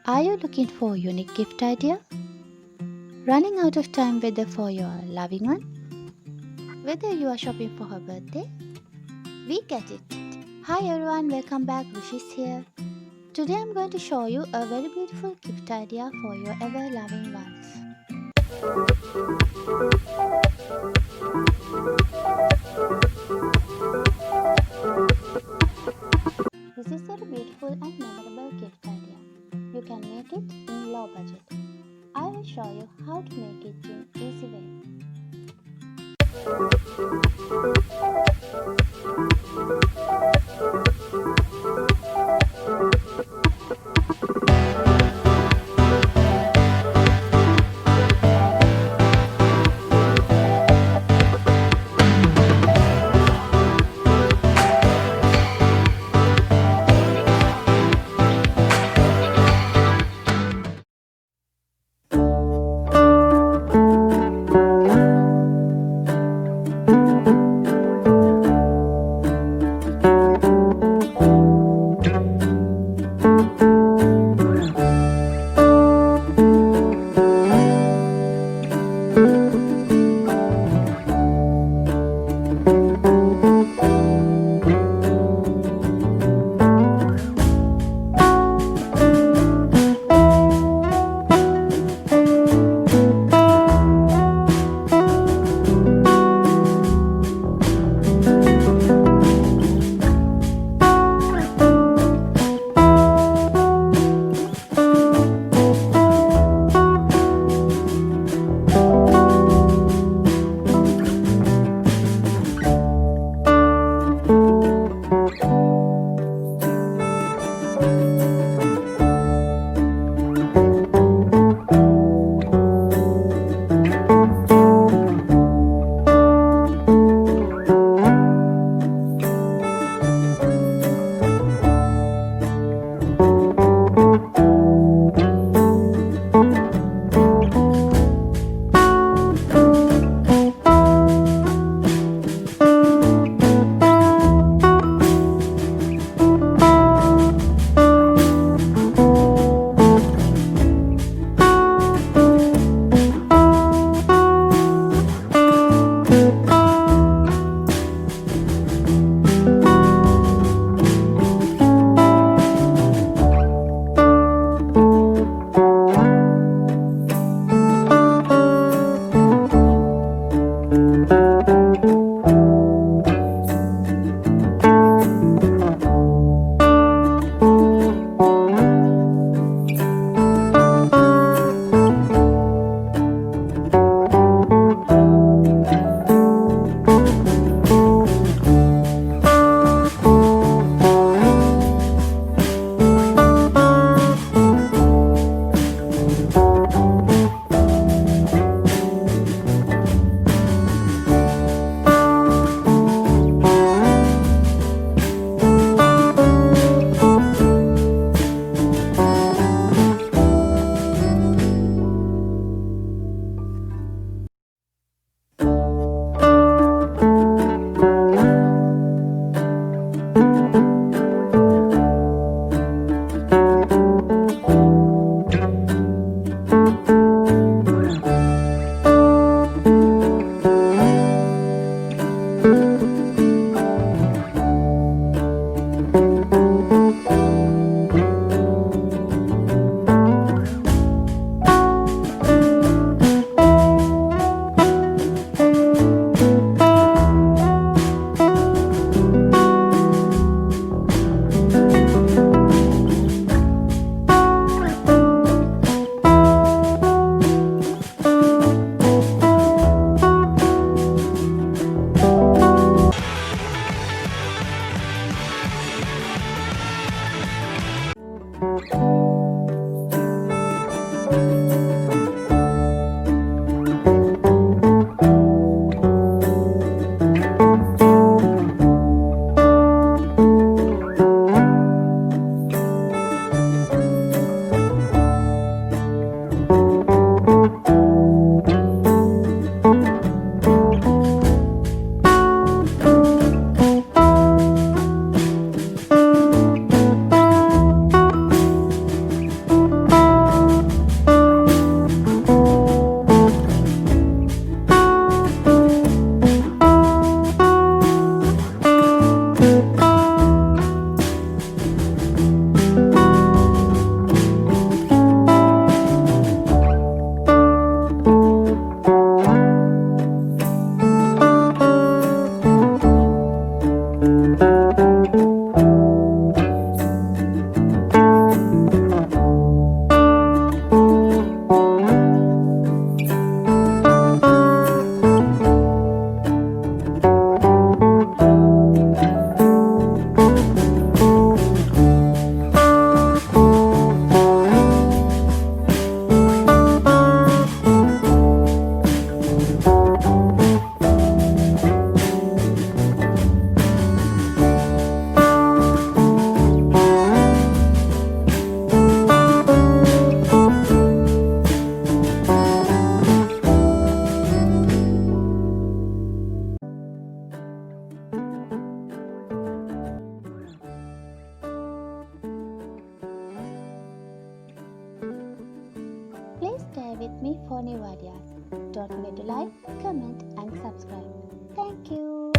Are you looking for a unique gift idea? Running out of time for your loving one? Whether you are shopping for her birthday? We get it. Hi everyone, welcome back. Rushi's here. Today I'm going to show you a very beautiful gift idea for your ever loving ones. This is a beautiful and memorable gift idea. You can make it in low budget. I will show you how to make it in easy way. me for new ideas. Don't forget to like, comment, and subscribe. Thank you.